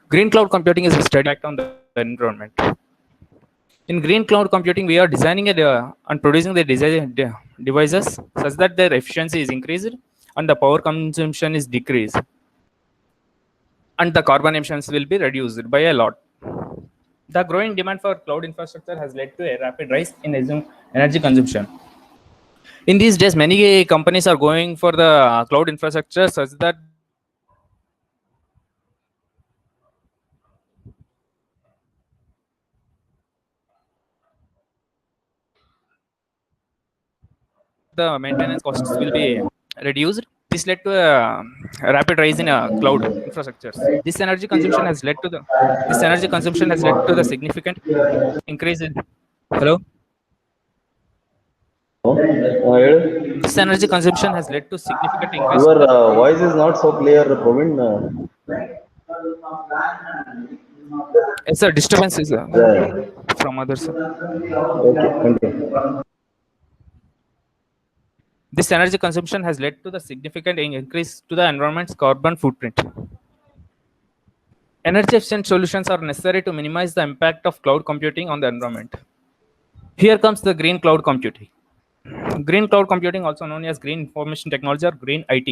Green cloud computing is a study impact on the environment. In green cloud computing, we are designing it and producing the devices such that their efficiency is increased and the power consumption is decreased, and the carbon emissions will be reduced by a lot. The growing demand for cloud infrastructure has led to a rapid rise in energy consumption. In these days, many companies are going for the cloud infrastructure such that the maintenance costs will be reduced. This led to a rapid rise in cloud infrastructures. This energy consumption has led to the significant increase in hello. ಹೇಳು. This energy consumption has led to significant increase Your in the voice is not so clear, Praveen. it's a disturbance is Yeah. from others. Okay, continue. This energy consumption has led to the significant increase to the environment's carbon footprint. Energy efficient solutions are necessary to minimize the impact of cloud computing on the environment. Here comes the green cloud computing. Green cloud computing, also known as green information technology or green IT,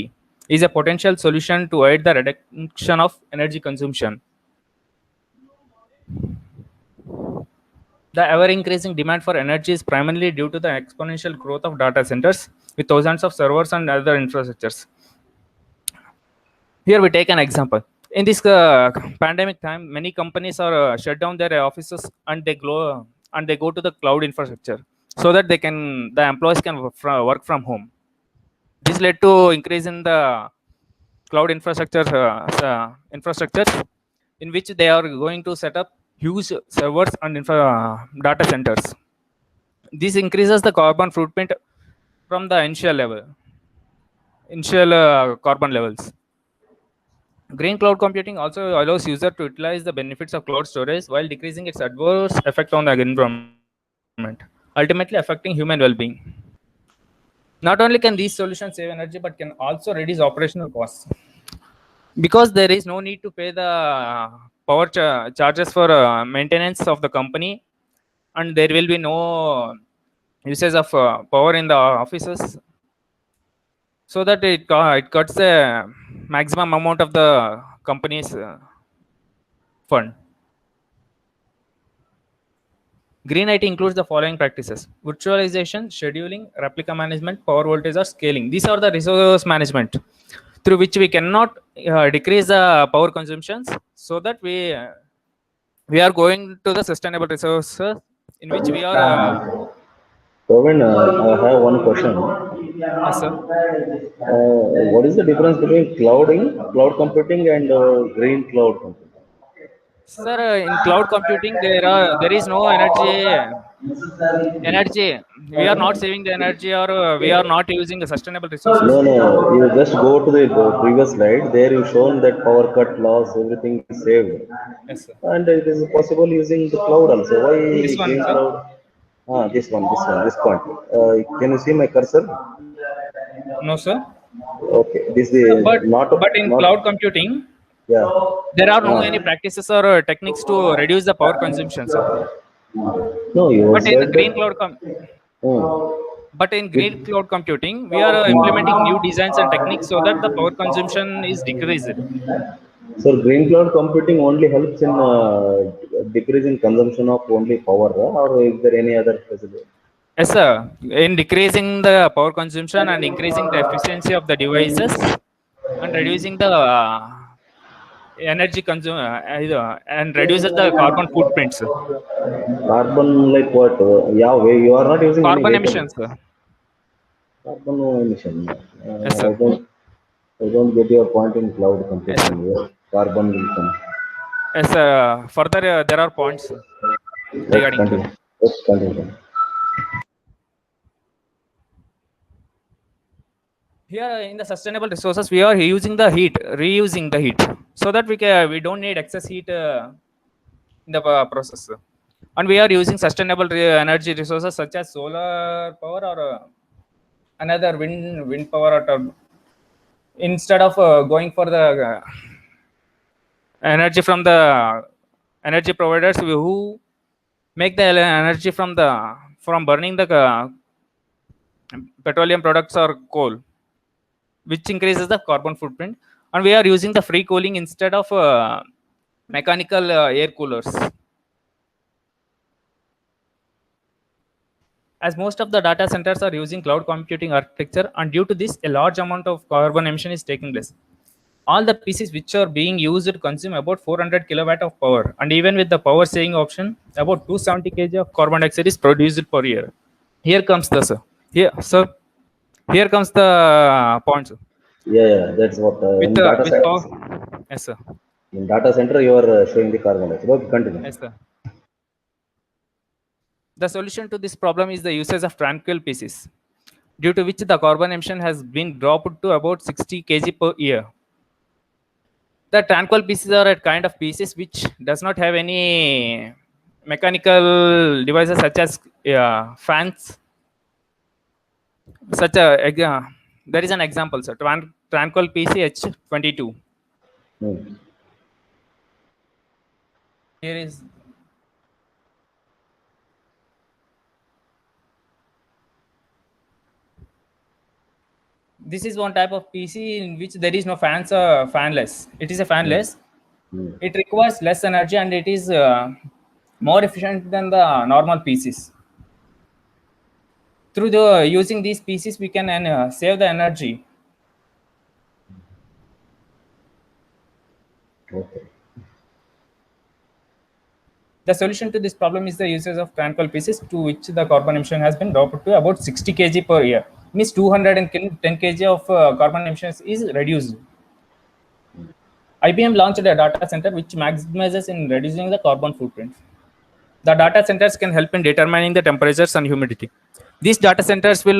is a potential solution to aid the reduction of energy consumption. The ever increasing demand for energy is primarily due to the exponential growth of data centers with thousands of servers and other infrastructures. Here we take an example. In this pandemic time, many companies are shut down their offices and they go to the cloud infrastructure so that the employees can work from home. This led to increase in the cloud infrastructure in which they are going to set up huge servers and data centers. This increases the carbon footprint from the initial carbon levels. Green cloud computing also allows user to utilize the benefits of cloud storage while decreasing its adverse effect on the environment, ultimately affecting human well-being. Not only can these solutions save energy, but can also reduce operational costs because there is no need to pay the charges for maintenance of the company, and there will be no usage of power in the offices, so that it cuts the maximum amount of the company's fund. Green IT includes the following practices: virtualization, scheduling, replica management, power voltage or scaling. These are the resource management through which we cannot decrease the power consumptions, so that we are going to the sustainable resources in which we are. Praveen, I have one question. Yes, sir. What is the difference between cloud computing, and green cloud computing? Sir, in cloud computing, there is no energy. We are not saving the energy, or we are not using the sustainable resources. No, no. You just go to the previous slide. There you shown that power cut loss, everything is saved, Yes, sir. and it is possible using the cloud also. Why This one, green sir. cloud? This point. Can you see my cursor? No, sir. Okay, this Sir, is but in not cloud computing, yeah. there are no any practices or techniques to reduce the power consumption, sir. No, you But in said green cloud but in with green cloud computing, we are implementing new designs and techniques so that the power consumption is decreased. so green cloud computing only helps in decreasing consumption of only power, or is there any other facility? Yes, sir. In decreasing the power consumption and increasing the efficiency of the devices and reducing the energy consume and reduces the carbon footprints, Carbon like what? Yeah, you are not using any carbon vehicle. emissions, sir. Carbon emission. Yes, sir. I don't get your point in cloud Yes, sir. computing. Yes, carbon will come. Yes, sir. Further, there are points Let's regarding to. continue. Let's continue. Here in the sustainable resources, we are reusing the heat, so that we don't need excess heat in the process. And we are using sustainable energy resources such as solar power or another wind power or instead of going for the energy from the energy providers who make the energy from burning the petroleum products or coal, which increases the carbon footprint. And we are using the free cooling instead of mechanical air coolers. As most of the data centers are using cloud computing architecture, and due to this, a large amount of carbon emission is taking place. All the PCs which are being used consume about 400 kilowatt of power, and even with the power saving option, about 270 kg of carbon dioxide is produced per year. Here comes the sir. Sir. Here comes the point, sir. Yeah, that's what With power. Yes, sir. in data center you are showing the carbon dioxide. Okay, continue. Yes, sir. The solution to this problem is the usage of tranquil PCs, due to which the carbon emission has been dropped to about 60 kg per year. The tranquil PCs are a kind of PCs which does not have any mechanical devices such as fans. There is an example, sir. Tranquil PC H22. Here is. This is one type of PC in which there is no fans or fanless. It is a fanless. It requires less energy and it is more efficient than the normal PCs. Through the using these PCs, we can save the energy. Okay. The solution to this problem is the usage of tranquil PCs, to which the carbon emission has been dropped to about 60 kg per year. Means 210 kg of carbon emissions is reduced. IBM launched a data center which maximizes in reducing the carbon footprint. The data centers can help in determining the temperatures and humidity. These data centers will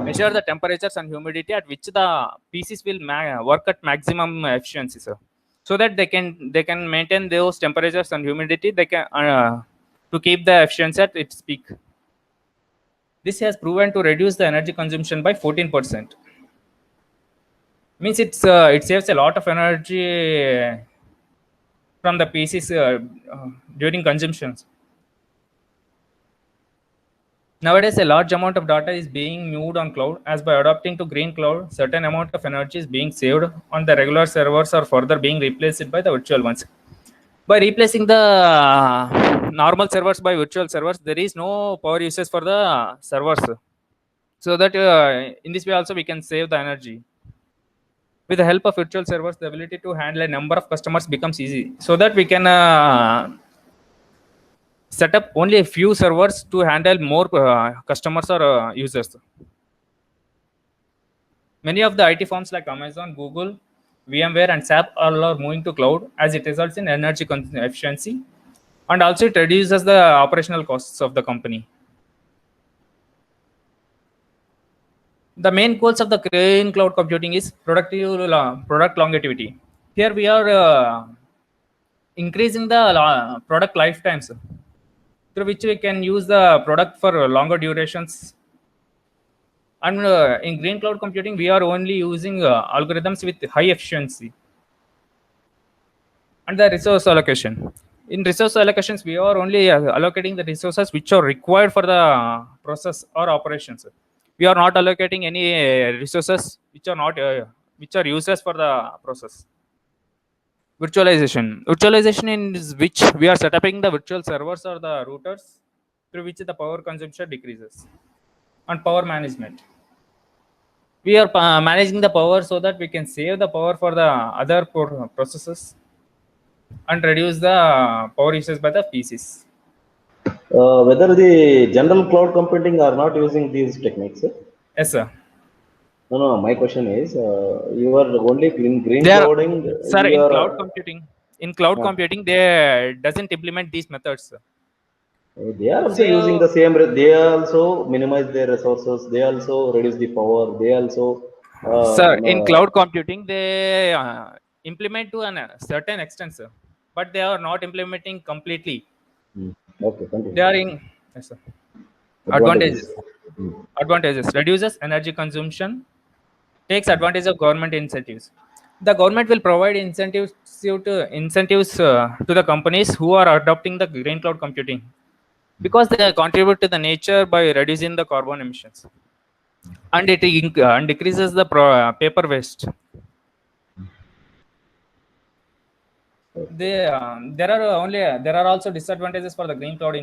measure the temperatures and humidity at which the PCs will work at maximum efficiency, sir. So that they can maintain those temperatures and humidity. They can to keep the efficiency at its peak. This has proven to reduce the energy consumption by 14%. Means it saves a lot of energy from the PCs during consumptions. Nowadays, a large amount of data is being moved on cloud. As by adopting to green cloud, certain amount of energy is being saved on the regular servers or further being replaced by the virtual ones. By replacing the normal servers by virtual servers, there is no power usage for the servers. So that in this way also we can save the energy. With the help of virtual servers, the ability to handle a number of customers becomes easy. So that we can set up only a few servers to handle more customers or users. Many of the IT firms like Amazon, Google, VMware, and SAP all are moving to cloud, as it results in energy efficiency, and also it reduces the operational costs of the company. The main goals of the green cloud computing is product longevity. Here we are increasing the product lifetimes, through which we can use the product for longer durations. And in green cloud computing, we are only using algorithms with high efficiency. And the resource allocation. In resource allocations, we are only allocating the resources which are required for the process or operations. We are not allocating any resources which are not which are useless for the process. Virtualization is which we are setting the virtual servers or the routers, through which the power consumption decreases. And power management, we are managing the power so that we can save the power for the other processes and reduce the power usage by the PCs. Whether the general cloud computing are not using these techniques? Yes, sir. No. My question is, you are only green Are, clouding. sir, in cloud computing, they doesn't implement these methods, sir. They are also using the same. They also minimize their resources. They also reduce the power. They also. Sir, in cloud computing, they implement to a certain extent, sir, but they are not implementing completely. Okay, continue. They are in, yes, sir. Advantages: reduces energy consumption, takes advantage of government incentives. The government will provide incentives to the companies who are adopting the green cloud computing, because they contribute to the nature by reducing the carbon emissions, and and decreases the paper waste. There are also disadvantages for the green cloud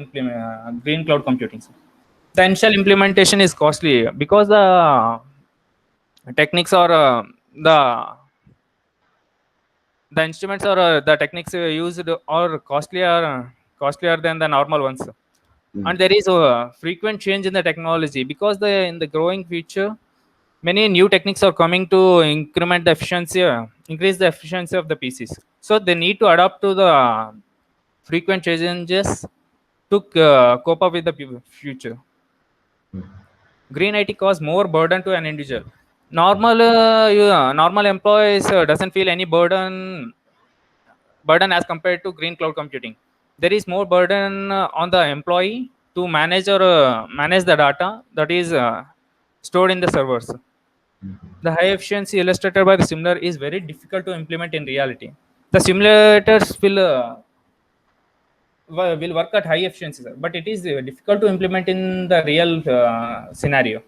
computing. The initial implementation is costly because the techniques or the instruments or the techniques used are costlier than the normal ones, Mm. and there is a frequent change in the technology, because in the growing future many new techniques are coming to increase the efficiency of the PCs, so they need to adapt to the frequent changes to cope up with the future. Green IT cause more burden to an individual. Normal employees doesn't feel any burden as compared to green cloud computing. There is more burden on the employee to manage the data that is stored in the servers. The high efficiency illustrated by the simulator is very difficult to implement in reality. The simulators will work at high efficiency, sir, but it is difficult to implement in the real scenario.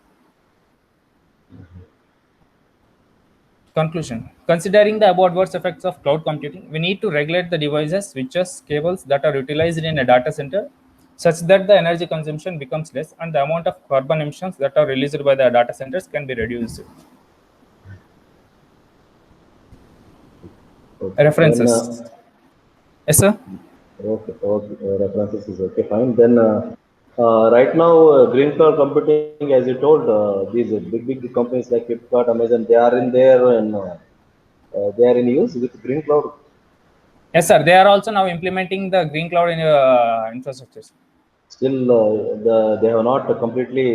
Conclusion: considering the above adverse effects of cloud computing, we need to regulate the devices, switches, cables that are utilized in a data center, such that the energy consumption becomes less and the amount of carbon emissions that are released by the data centers can be reduced. Okay. Then, References. Yes, sir. okay, references is okay, fine. Then, right now, green cloud computing, as you told, these big companies like Flipkart, Amazon, they are in there and they are in use with green cloud. Yes, sir. They are also now implementing the green cloud in infrastructures. Still, they have not completely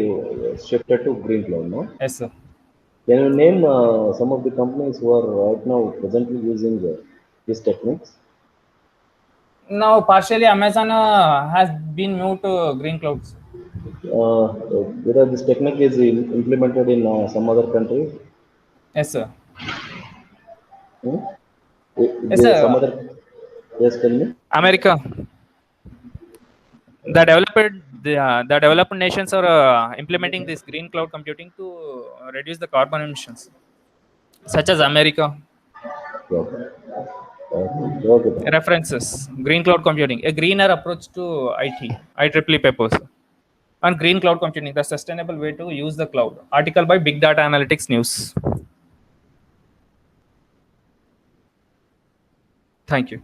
shifted to green cloud, no? Yes, sir. Can you name some of the companies who are right now presently using these techniques? Now, partially, Amazon has been moved to green clouds. Uh, Whether this technique is implemented in some other country? Yes, sir. Hmm? Yes, Some sir. other, yes, tell me. America, the developed nations are implementing this green cloud computing to reduce the carbon emissions, such as America. Okay. Okay. References: green cloud computing, a greener approach to IEEE papers. On green cloud computing, the sustainable way to use the cloud. Article by Big Data Analytics News. Thank you.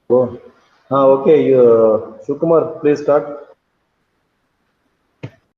Go. Okay, Shukumar, please start.